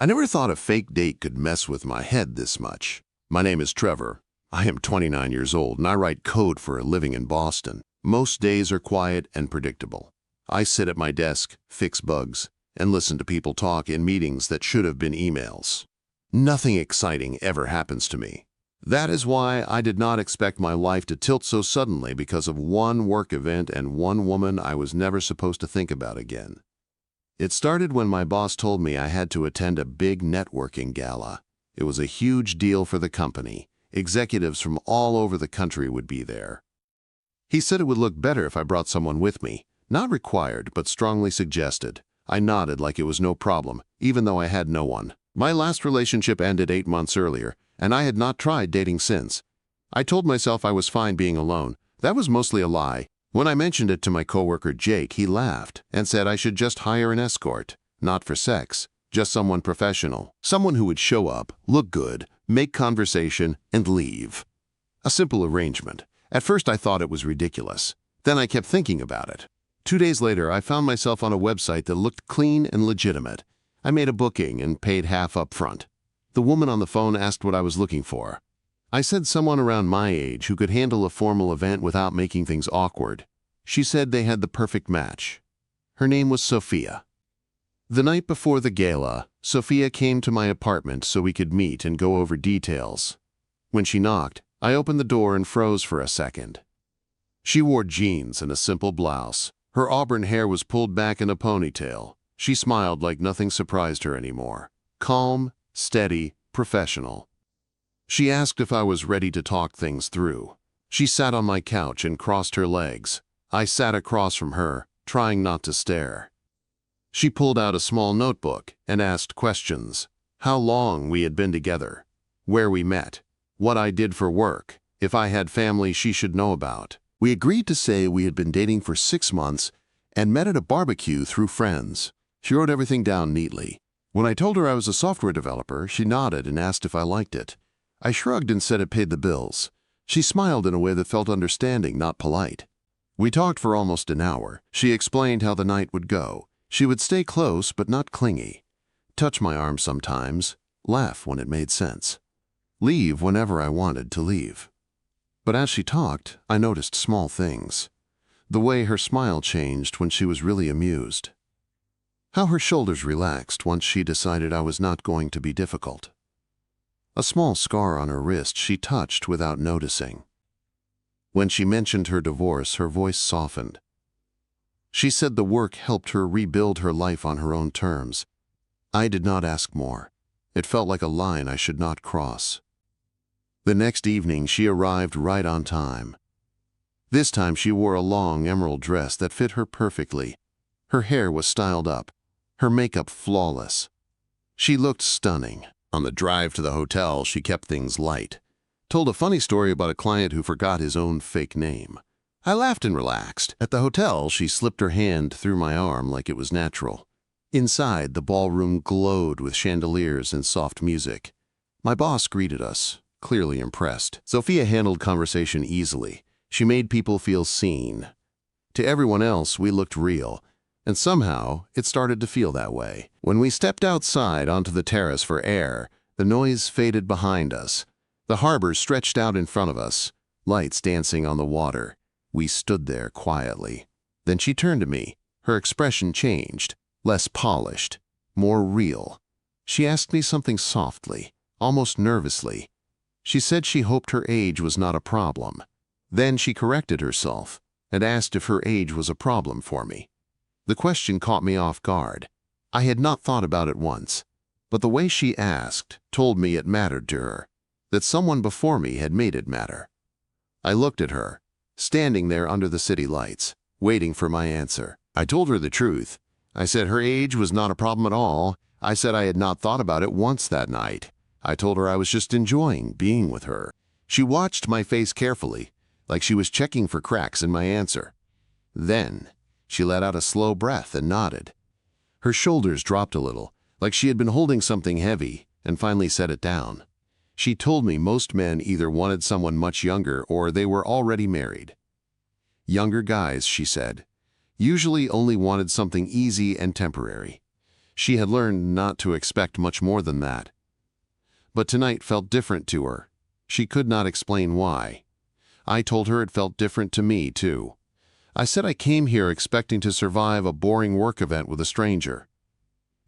I never thought a fake date could mess with my head this much. My name is Trevor. I am 29 years old and I write code for a living in Boston. Most days are quiet and predictable. I sit at my desk, fix bugs, and listen to people talk in meetings that should have been emails. Nothing exciting ever happens to me. That is why I did not expect my life to tilt so suddenly because of one work event and one woman I was never supposed to think about again. It started when my boss told me I had to attend a big networking gala. It was a huge deal for the company. Executives from all over the country would be there. He said it would look better if I brought someone with me. Not required, but strongly suggested. I nodded like it was no problem, even though I had no one. My last relationship ended 8 months earlier, and I had not tried dating since. I told myself I was fine being alone. That was mostly a lie. When I mentioned it to my coworker Jake, he laughed and said I should just hire an escort, not for sex, just someone professional, someone who would show up, look good, make conversation, and leave. A simple arrangement. At first I thought it was ridiculous. Then I kept thinking about it. 2 days later, I found myself on a website that looked clean and legitimate. I made a booking and paid half up front. The woman on the phone asked what I was looking for. I said someone around my age who could handle a formal event without making things awkward. She said they had the perfect match. Her name was Sophia. The night before the gala, Sophia came to my apartment so we could meet and go over details. When she knocked, I opened the door and froze for a second. She wore jeans and a simple blouse. Her auburn hair was pulled back in a ponytail. She smiled like nothing surprised her anymore. Calm, steady, professional. She asked if I was ready to talk things through. She sat on my couch and crossed her legs. I sat across from her, trying not to stare. She pulled out a small notebook and asked questions. How long we had been together, where we met, what I did for work, if I had family she should know about. We agreed to say we had been dating for 6 months and met at a barbecue through friends. She wrote everything down neatly. When I told her I was a software developer, she nodded and asked if I liked it. I shrugged and said it paid the bills. She smiled in a way that felt understanding, not polite. We talked for almost an hour. She explained how the night would go. She would stay close but not clingy. Touch my arm sometimes, laugh when it made sense. Leave whenever I wanted to leave. But as she talked, I noticed small things. The way her smile changed when she was really amused. How her shoulders relaxed once she decided I was not going to be difficult. A small scar on her wrist she touched without noticing. When she mentioned her divorce, her voice softened. She said the work helped her rebuild her life on her own terms. I did not ask more. It felt like a line I should not cross. The next evening she arrived right on time. This time she wore a long emerald dress that fit her perfectly. Her hair was styled up, her makeup flawless. She looked stunning. On the drive to the hotel, she kept things light. Told a funny story about a client who forgot his own fake name. I laughed and relaxed. At the hotel, she slipped her hand through my arm like it was natural. Inside, the ballroom glowed with chandeliers and soft music. My boss greeted us, clearly impressed. Sophia handled conversation easily. She made people feel seen. To everyone else, we looked real. And somehow, it started to feel that way. When we stepped outside onto the terrace for air, the noise faded behind us. The harbor stretched out in front of us, lights dancing on the water. We stood there quietly. Then she turned to me. Her expression changed, less polished, more real. She asked me something softly, almost nervously. She said she hoped her age was not a problem. Then she corrected herself and asked if her age was a problem for me. The question caught me off guard. I had not thought about it once, but the way she asked told me it mattered to her, that someone before me had made it matter. I looked at her, standing there under the city lights, waiting for my answer. I told her the truth. I said her age was not a problem at all. I said I had not thought about it once that night. I told her I was just enjoying being with her. She watched my face carefully, like she was checking for cracks in my answer. Then, she let out a slow breath and nodded. Her shoulders dropped a little, like she had been holding something heavy, and finally set it down. She told me most men either wanted someone much younger or they were already married. Younger guys, she said, usually only wanted something easy and temporary. She had learned not to expect much more than that. But tonight felt different to her. She could not explain why. I told her it felt different to me, too. I said I came here expecting to survive a boring work event with a stranger.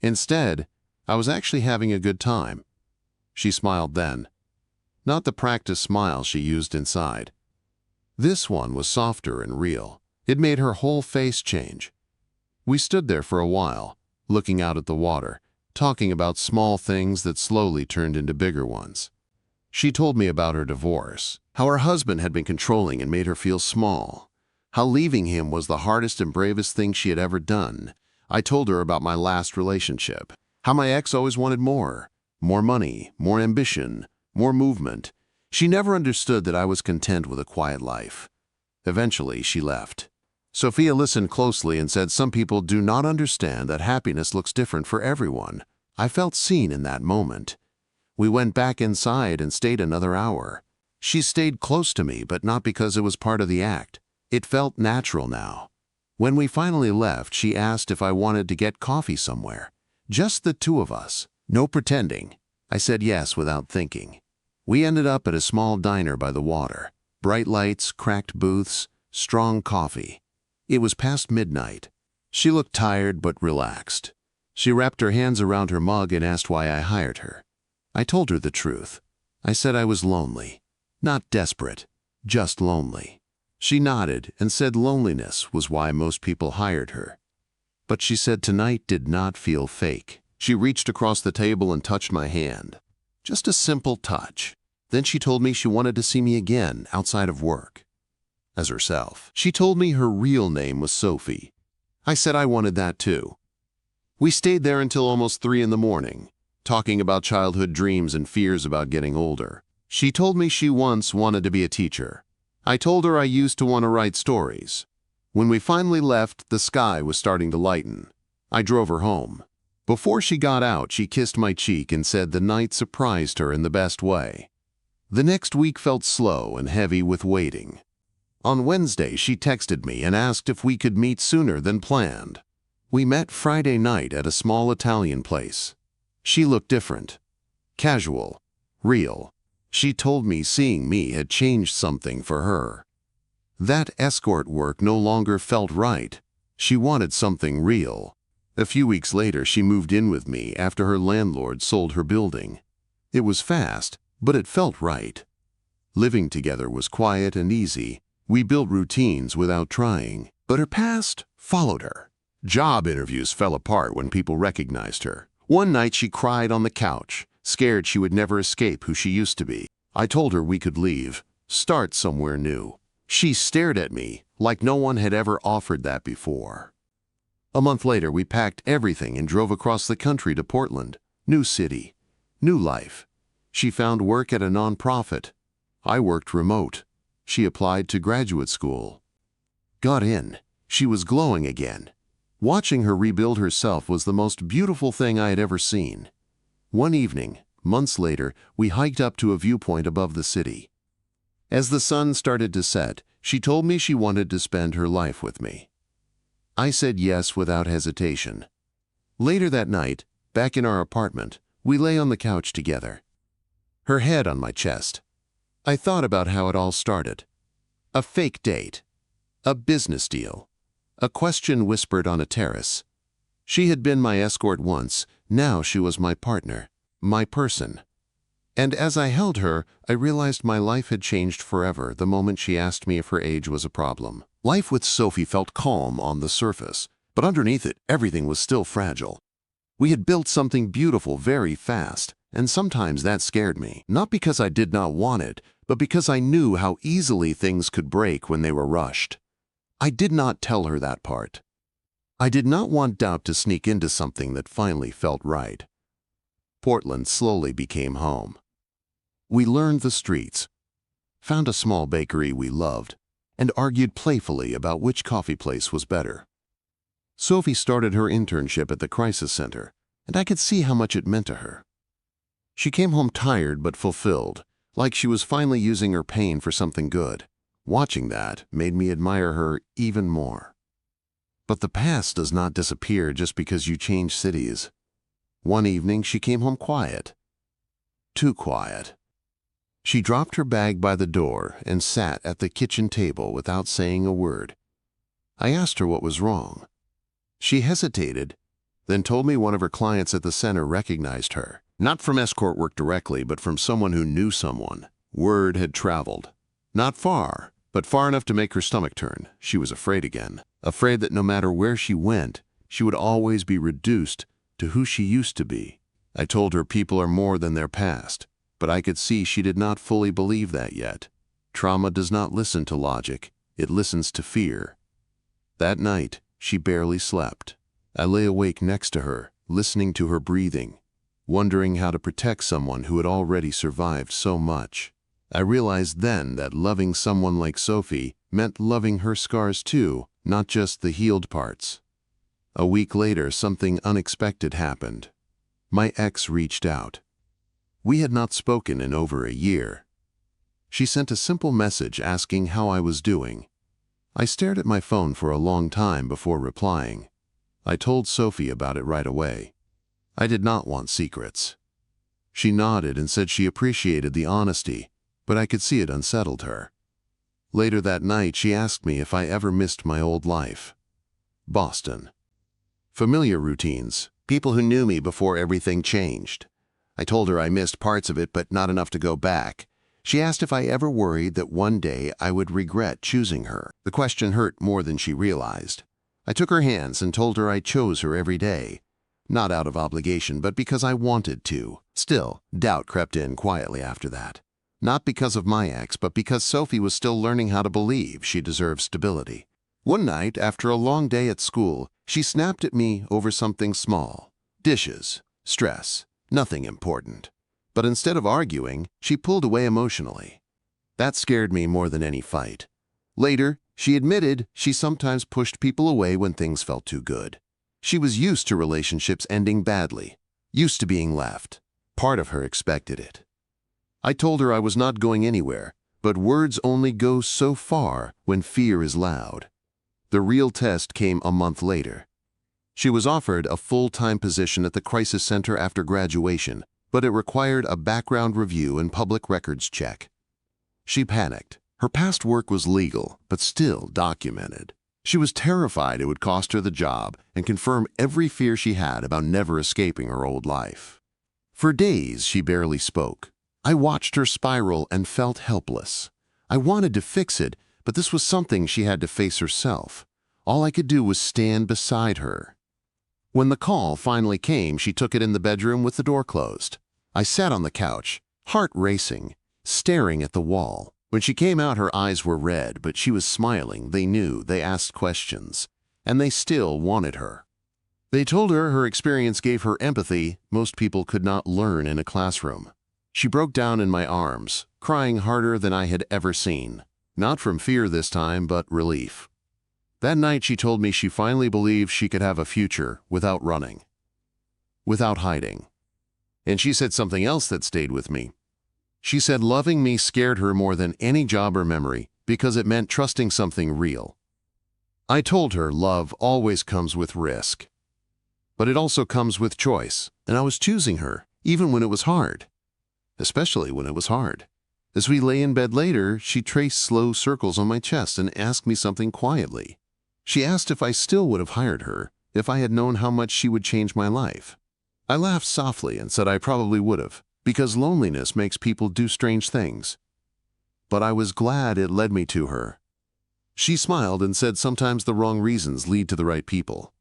Instead, I was actually having a good time. She smiled then. Not the practiced smile she used inside. This one was softer and real. It made her whole face change. We stood there for a while, looking out at the water, talking about small things that slowly turned into bigger ones. She told me about her divorce, how her husband had been controlling and made her feel small, how leaving him was the hardest and bravest thing she had ever done. I told her about my last relationship, how my ex always wanted more money, more ambition, more movement. She never understood that I was content with a quiet life. Eventually, she left. Sophia listened closely and said some people do not understand that happiness looks different for everyone. I felt seen in that moment. We went back inside and stayed another hour. She stayed close to me, but not because it was part of the act. It felt natural now. When we finally left, she asked if I wanted to get coffee somewhere. Just the two of us. No pretending. I said yes without thinking. We ended up at a small diner by the water. Bright lights, cracked booths, strong coffee. It was past midnight. She looked tired but relaxed. She wrapped her hands around her mug and asked why I hired her. I told her the truth. I said I was lonely. Not desperate, just lonely. She nodded and said loneliness was why most people hired her. But she said tonight did not feel fake. She reached across the table and touched my hand. Just a simple touch. Then she told me she wanted to see me again outside of work. As herself. She told me her real name was Sophie. I said I wanted that too. We stayed there until almost 3 in the morning, talking about childhood dreams and fears about getting older. She told me she once wanted to be a teacher. I told her I used to want to write stories. When we finally left, the sky was starting to lighten. I drove her home. Before she got out, she kissed my cheek and said the night surprised her in the best way. The next week felt slow and heavy with waiting. On Wednesday, she texted me and asked if we could meet sooner than planned. We met Friday night at a small Italian place. She looked different. Casual. Real. She told me seeing me had changed something for her. That escort work no longer felt right. She wanted something real. A few weeks later, she moved in with me after her landlord sold her building. It was fast, but it felt right. Living together was quiet and easy. We built routines without trying. But her past followed her. Job interviews fell apart when people recognized her. One night she cried on the couch, scared she would never escape who she used to be. I told her we could leave, start somewhere new. She stared at me like no one had ever offered that before. A month later, we packed everything and drove across the country to Portland. New city, new life. She found work at a nonprofit. I worked remote. She applied to graduate school. Got in. She was glowing again. Watching her rebuild herself was the most beautiful thing I had ever seen. One evening, months later, we hiked up to a viewpoint above the city. As the sun started to set, she told me she wanted to spend her life with me. I said yes without hesitation. Later that night, back in our apartment, we lay on the couch together. Her head on my chest. I thought about how it all started. A fake date. A business deal. A question whispered on a terrace. She had been my escort once, now she was my partner, my person. And as I held her, I realized my life had changed forever the moment she asked me if her age was a problem. Life with Sophie felt calm on the surface, but underneath it, everything was still fragile. We had built something beautiful very fast, and sometimes that scared me, not because I did not want it, but because I knew how easily things could break when they were rushed. I did not tell her that part. I did not want doubt to sneak into something that finally felt right. Portland slowly became home. We learned the streets, found a small bakery we loved, and argued playfully about which coffee place was better. Sophie started her internship at the crisis center, and I could see how much it meant to her. She came home tired but fulfilled, like she was finally using her pain for something good. Watching that made me admire her even more. But the past does not disappear just because you change cities. One evening she came home quiet. Too quiet. She dropped her bag by the door and sat at the kitchen table without saying a word. I asked her what was wrong. She hesitated, then told me one of her clients at the center recognized her. Not from escort work directly, but from someone who knew someone. Word had traveled. Not far, but far enough to make her stomach turn. She was afraid again. Afraid that no matter where she went, she would always be reduced to who she used to be. I told her people are more than their past, but I could see she did not fully believe that yet. Trauma does not listen to logic, it listens to fear. That night, she barely slept. I lay awake next to her, listening to her breathing, wondering how to protect someone who had already survived so much. I realized then that loving someone like Sophie meant loving her scars too, not just the healed parts. A week later, something unexpected happened. My ex reached out. We had not spoken in over a year. She sent a simple message asking how I was doing. I stared at my phone for a long time before replying. I told Sophie about it right away. I did not want secrets. She nodded and said she appreciated the honesty, but I could see it unsettled her. Later that night, she asked me if I ever missed my old life. Boston. Familiar routines, people who knew me before everything changed. I told her I missed parts of it, but not enough to go back. She asked if I ever worried that one day I would regret choosing her. The question hurt more than she realized. I took her hands and told her I chose her every day. Not out of obligation, but because I wanted to. Still, doubt crept in quietly after that. Not because of my ex, but because Sophie was still learning how to believe she deserved stability. One night, after a long day at school, she snapped at me over something small. Dishes, stress, nothing important. But instead of arguing, she pulled away emotionally. That scared me more than any fight. Later, she admitted she sometimes pushed people away when things felt too good. She was used to relationships ending badly, used to being left. Part of her expected it. I told her I was not going anywhere, but words only go so far when fear is loud. The real test came a month later. She was offered a full-time position at the crisis center after graduation, but it required a background review and public records check. She panicked. Her past work was legal, but still documented. She was terrified it would cost her the job and confirm every fear she had about never escaping her old life. For days, she barely spoke. I watched her spiral and felt helpless. I wanted to fix it, but this was something she had to face herself. All I could do was stand beside her. When the call finally came, she took it in the bedroom with the door closed. I sat on the couch, heart racing, staring at the wall. When she came out, her eyes were red, but she was smiling. They knew, they asked questions, and they still wanted her. They told her her experience gave her empathy most people could not learn in a classroom. She broke down in my arms, crying harder than I had ever seen. Not from fear this time, but relief. That night she told me she finally believed she could have a future without running, without hiding. And she said something else that stayed with me. She said loving me scared her more than any job or memory because it meant trusting something real. I told her love always comes with risk, but it also comes with choice, and I was choosing her, even when it was hard. Especially when it was hard. As we lay in bed later, she traced slow circles on my chest and asked me something quietly. She asked if I still would have hired her, if I had known how much she would change my life. I laughed softly and said I probably would have, because loneliness makes people do strange things. But I was glad it led me to her. She smiled and said sometimes the wrong reasons lead to the right people.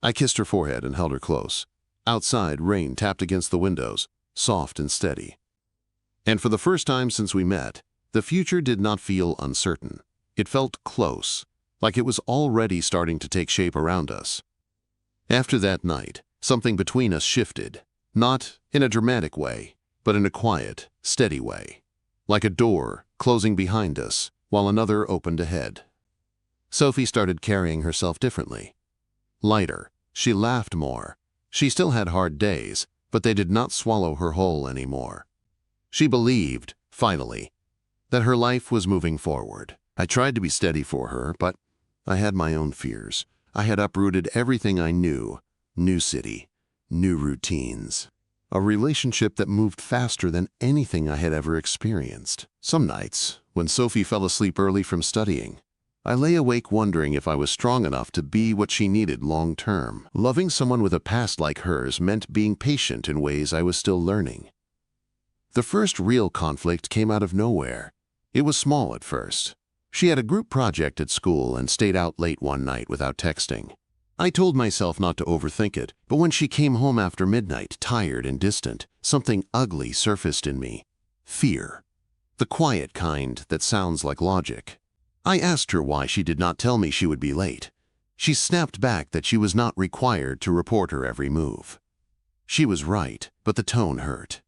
I kissed her forehead and held her close. Outside, rain tapped against the windows, soft and steady. And for the first time since we met, the future did not feel uncertain. It felt close, like it was already starting to take shape around us. After that night, something between us shifted, not in a dramatic way, but in a quiet, steady way, like a door closing behind us while another opened ahead. Sophie started carrying herself differently. Lighter, she laughed more. She still had hard days, but they did not swallow her whole anymore. She believed, finally, that her life was moving forward. I tried to be steady for her, but I had my own fears. I had uprooted everything I knew. New city, new routines. A relationship that moved faster than anything I had ever experienced. Some nights, when Sophie fell asleep early from studying, I lay awake wondering if I was strong enough to be what she needed long term. Loving someone with a past like hers meant being patient in ways I was still learning. The first real conflict came out of nowhere. It was small at first. She had a group project at school and stayed out late one night without texting. I told myself not to overthink it, but when she came home after midnight, tired and distant, something ugly surfaced in me. Fear. The quiet kind that sounds like logic. I asked her why she did not tell me she would be late. She snapped back that she was not required to report her every move. She was right, but the tone hurt.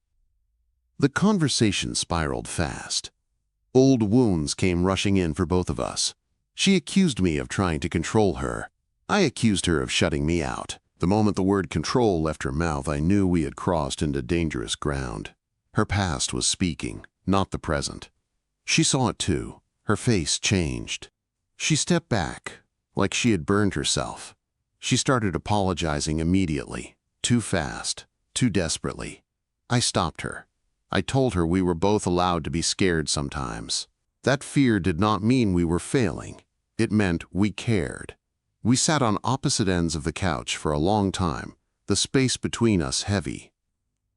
The conversation spiraled fast. Old wounds came rushing in for both of us. She accused me of trying to control her. I accused her of shutting me out. The moment the word control left her mouth, I knew we had crossed into dangerous ground. Her past was speaking, not the present. She saw it too. Her face changed. She stepped back, like she had burned herself. She started apologizing immediately, too fast, too desperately. I stopped her. I told her we were both allowed to be scared sometimes. That fear did not mean we were failing. It meant we cared. We sat on opposite ends of the couch for a long time, the space between us heavy.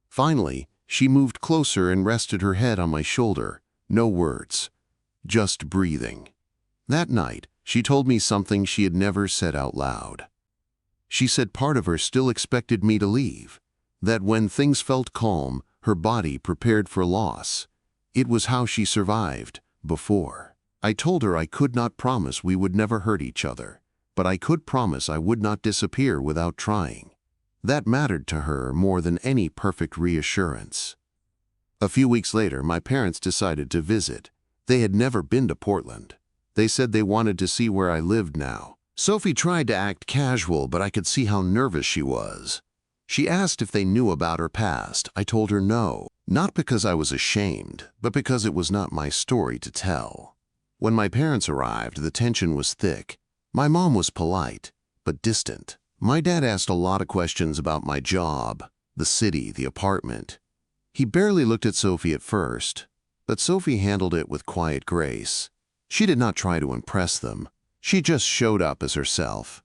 Finally, she moved closer and rested her head on my shoulder. No words, just breathing. That night, she told me something she had never said out loud. She said part of her still expected me to leave, that when things felt calm, her body prepared for loss. It was how she survived before. I told her I could not promise we would never hurt each other, but I could promise I would not disappear without trying. That mattered to her more than any perfect reassurance. A few weeks later, my parents decided to visit. They had never been to Portland. They said they wanted to see where I lived now. Sophie tried to act casual, but I could see how nervous she was. She asked if they knew about her past. I told her no, not because I was ashamed, but because it was not my story to tell. When my parents arrived, the tension was thick. My mom was polite, but distant. My dad asked a lot of questions about my job, the city, the apartment. He barely looked at Sophie at first, but Sophie handled it with quiet grace. She did not try to impress them. She just showed up as herself.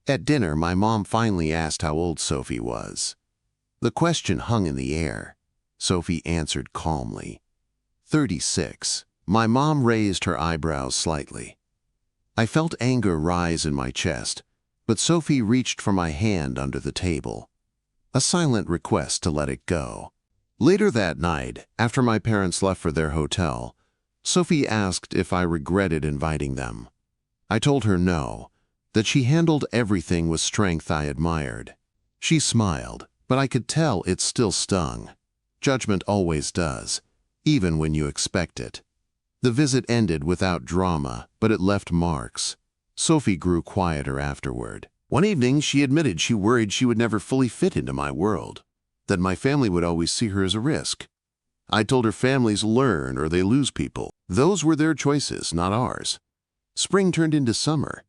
At dinner, my mom finally asked how old Sophie was. The question hung in the air. Sophie answered calmly, 36. My mom raised her eyebrows slightly. I felt anger rise in my chest, but Sophie reached for my hand under the table. A silent request to let it go. Later that night, after my parents left for their hotel, Sophie asked if I regretted inviting them. I told her no, that she handled everything with strength I admired. She smiled, but I could tell it still stung. Judgment always does, even when you expect it. The visit ended without drama, but it left marks. Sophie grew quieter afterward. One evening, she admitted she worried she would never fully fit into my world, that my family would always see her as a risk. I told her families learn or they lose people. Those were their choices, not ours. Spring turned into summer.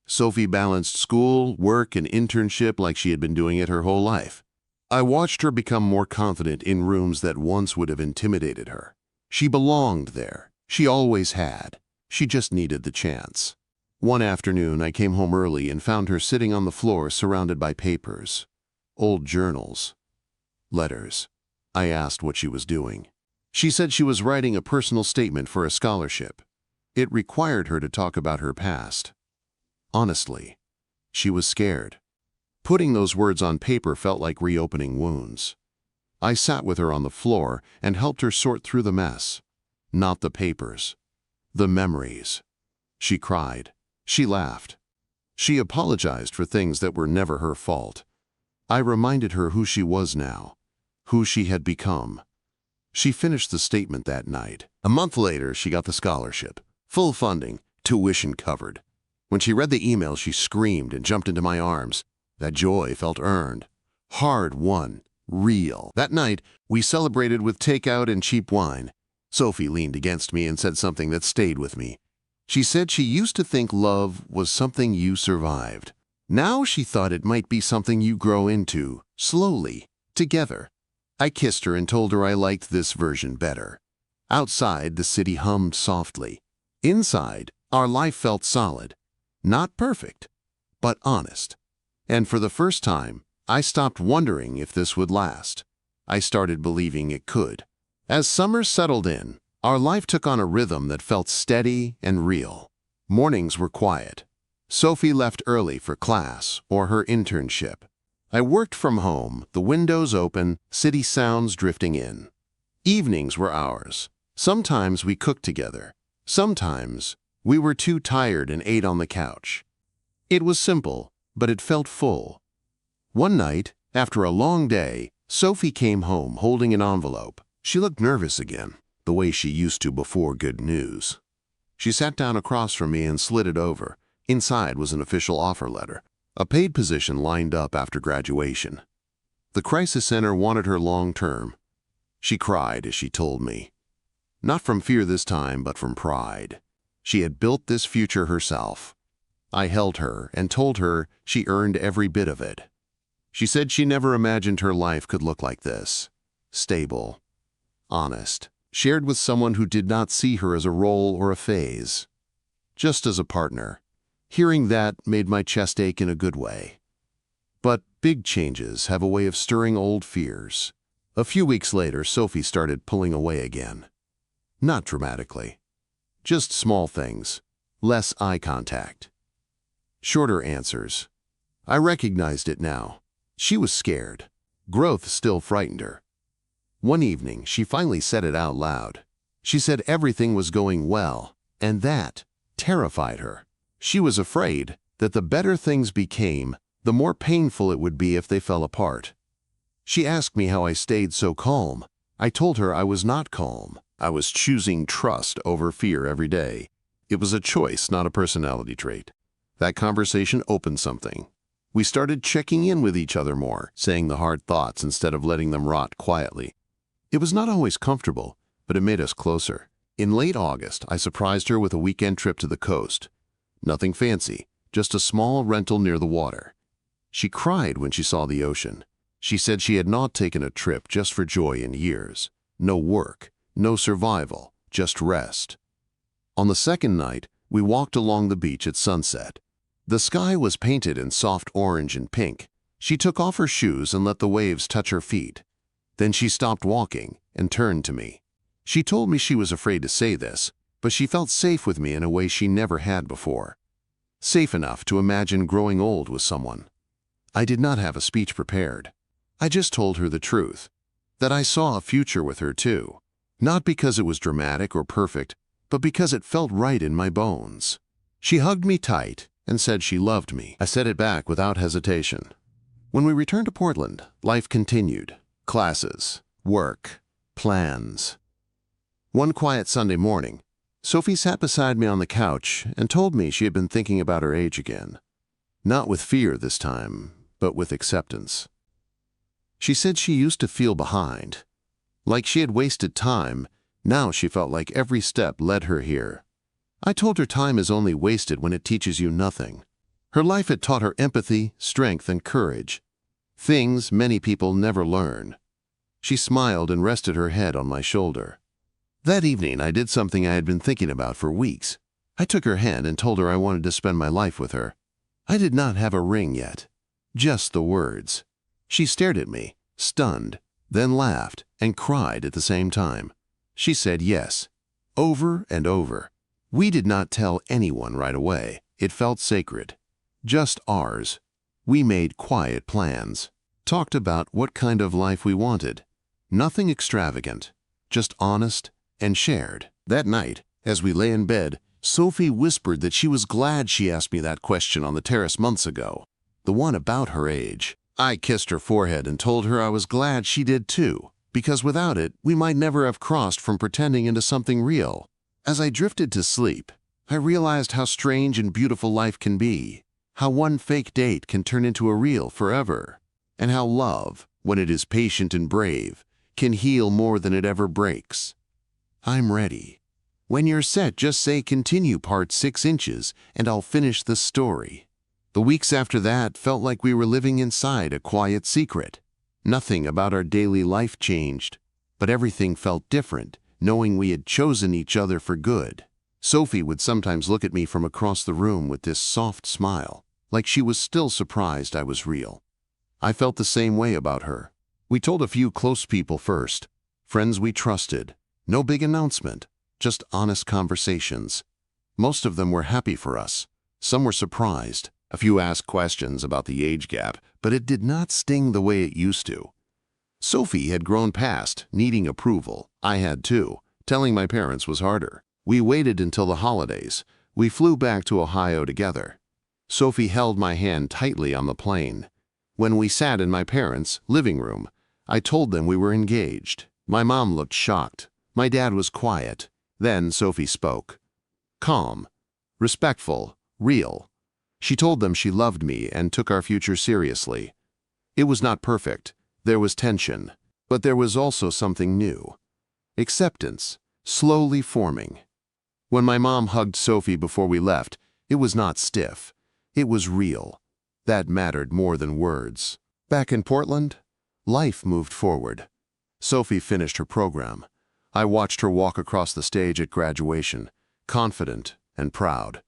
Sophie balanced school, work, and internship like she had been doing it her whole life. I watched her become more confident in rooms that once would have intimidated her. She belonged there. She always had. She just needed the chance. One afternoon, I came home early and found her sitting on the floor surrounded by papers, old journals, letters. I asked what she was doing. She said she was writing a personal statement for a scholarship. It required her to talk about her past. Honestly, she was scared. Putting those words on paper felt like reopening wounds. I sat with her on the floor and helped her sort through the mess. Not the papers, the memories. She cried. She laughed. She apologized for things that were never her fault. I reminded her who she was now, who she had become. She finished the statement that night. A month later, she got the scholarship. Full funding, tuition covered. When she read the email, she screamed and jumped into my arms. That joy felt earned, hard-won, real. That night, we celebrated with takeout and cheap wine. Sophie leaned against me and said something that stayed with me. She said she used to think love was something you survived. Now she thought it might be something you grow into, Slowly, together. I kissed her and told her I liked this version better. Outside, the city hummed softly. Inside, our life felt solid. Not perfect, but honest. And for the first time, I stopped wondering if this would last. I started believing it could. As summer settled in, our life took on a rhythm that felt steady and real. Mornings were quiet. Sophie left early for class or her internship. I worked from home, the windows open, city sounds drifting in. Evenings were ours. Sometimes we cooked together. Sometimes we were too tired and ate on the couch. It was simple, but it felt full. One night, after a long day, Sophie came home holding an envelope. She looked nervous again, the way she used to before good news. She sat down across from me and slid it over. Inside was an official offer letter, a paid position lined up after graduation. The crisis center wanted her long-term. She cried as she told me. Not from fear this time, but from pride. She had built this future herself. I held her and told her she earned every bit of it. She said she never imagined her life could look like this. Stable, honest, shared with someone who did not see her as a role or a phase, just as a partner. Hearing that made my chest ache in a good way. But big changes have a way of stirring old fears. A few weeks later, Sophie started pulling away again. Not dramatically. Just small things. Less eye contact. Shorter answers. I recognized it now. She was scared. Growth still frightened her. One evening, she finally said it out loud. She said everything was going well, and that terrified her. She was afraid that the better things became, the more painful it would be if they fell apart. She asked me how I stayed so calm. I told her I was not calm. I was choosing trust over fear every day. It was a choice, not a personality trait. That conversation opened something. We started checking in with each other more, saying the hard thoughts instead of letting them rot quietly. It was not always comfortable, but it made us closer. In late August, I surprised her with a weekend trip to the coast. Nothing fancy, just a small rental near the water. She cried when she saw the ocean. She said she had not taken a trip just for joy in years. No work, no survival, just rest. On the second night, we walked along the beach at sunset. The sky was painted in soft orange and pink. She took off her shoes and let the waves touch her feet. Then she stopped walking and turned to me. She told me she was afraid to say this, but she felt safe with me in a way she never had before. Safe enough to imagine growing old with someone. I did not have a speech prepared. I just told her the truth, that I saw a future with her too. Not because it was dramatic or perfect, but because it felt right in my bones. She hugged me tight and said she loved me. I said it back without hesitation. When we returned to Portland, life continued. Classes, work, plans. One quiet Sunday morning, Sophie sat beside me on the couch and told me she had been thinking about her age again. Not with fear this time, but with acceptance. She said she used to feel behind. Like she had wasted time, now she felt like every step led her here. I told her time is only wasted when it teaches you nothing. Her life had taught her empathy, strength, and courage. Things many people never learn. She smiled and rested her head on my shoulder. That evening, I did something I had been thinking about for weeks. I took her hand and told her I wanted to spend my life with her. I did not have a ring yet, just the words. She stared at me, stunned, then laughed and cried at the same time. She said yes, over and over. We did not tell anyone right away. It felt sacred, just ours. We made quiet plans, talked about what kind of life we wanted. Nothing extravagant, just honest and shared. That night, as we lay in bed, Sophie whispered that she was glad she asked me that question on the terrace months ago, the one about her age. I kissed her forehead and told her I was glad she did too, because without it, we might never have crossed from pretending into something real. As I drifted to sleep, I realized how strange and beautiful life can be, how one fake date can turn into a real forever, and how love, when it is patient and brave, can heal more than it ever breaks. I'm ready. When you're set, just say continue part 6 inches and I'll finish the story. The weeks after that felt like we were living inside a quiet secret. Nothing about our daily life changed, but everything felt different, knowing we had chosen each other for good. Sophie would sometimes look at me from across the room with this soft smile, like she was still surprised I was real. I felt the same way about her. We told a few close people first, friends we trusted. No big announcement, just honest conversations. Most of them were happy for us. Some were surprised. A few asked questions about the age gap, but it did not sting the way it used to. Sophie had grown past needing approval. I had too. Telling my parents was harder. We waited until the holidays. We flew back to Ohio together. Sophie held my hand tightly on the plane. When we sat in my parents' living room, I told them we were engaged. My mom looked shocked. My dad was quiet. Then Sophie spoke. Calm, respectful, real. She told them she loved me and took our future seriously. It was not perfect. There was tension, but there was also something new. Acceptance, slowly forming. When my mom hugged Sophie before we left, it was not stiff. It was real. That mattered more than words. Back in Portland, life moved forward. Sophie finished her program. I watched her walk across the stage at graduation, confident and proud.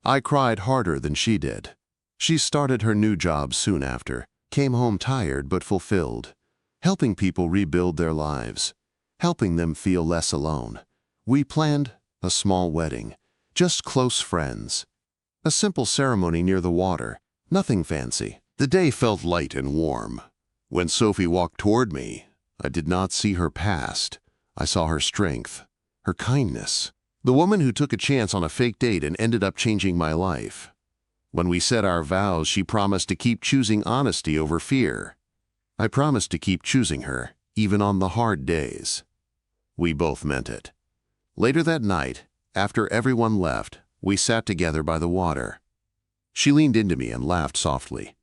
I cried harder than she did. She started her new job soon after, came home tired but fulfilled, helping people rebuild their lives, helping them feel less alone. We planned a small wedding, just close friends. A simple ceremony near the water, nothing fancy. The day felt light and warm. When Sophie walked toward me, I did not see her past. I saw her strength, her kindness. The woman who took a chance on a fake date and ended up changing my life. When we said our vows, she promised to keep choosing honesty over fear. I promised to keep choosing her, even on the hard days. We both meant it. Later that night, after everyone left, we sat together by the water. She leaned into me and laughed softly.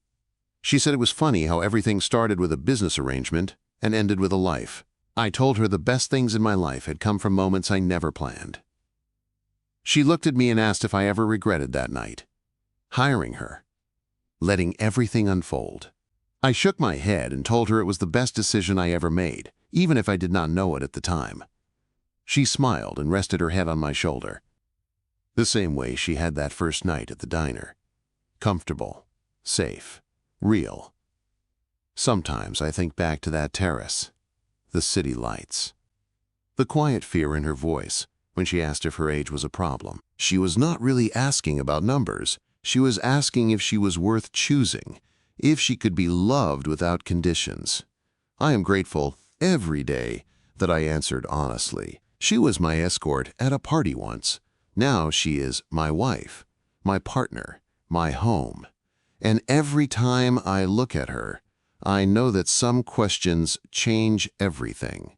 She said it was funny how everything started with a business arrangement and ended with a life. I told her the best things in my life had come from moments I never planned. She looked at me and asked if I ever regretted that night. Hiring her. Letting everything unfold. I shook my head and told her it was the best decision I ever made, even if I did not know it at the time. She smiled and rested her head on my shoulder. The same way she had that first night at the diner. Comfortable, safe, real. Sometimes I think back to that terrace, the city lights, the quiet fear in her voice when she asked if her age was a problem. She was not really asking about numbers. She was asking if she was worth choosing, if she could be loved without conditions. I am grateful every day that I answered honestly. She was my escort at a party once. Now she is my wife, my partner, my home. And every time I look at her, I know that some questions change everything.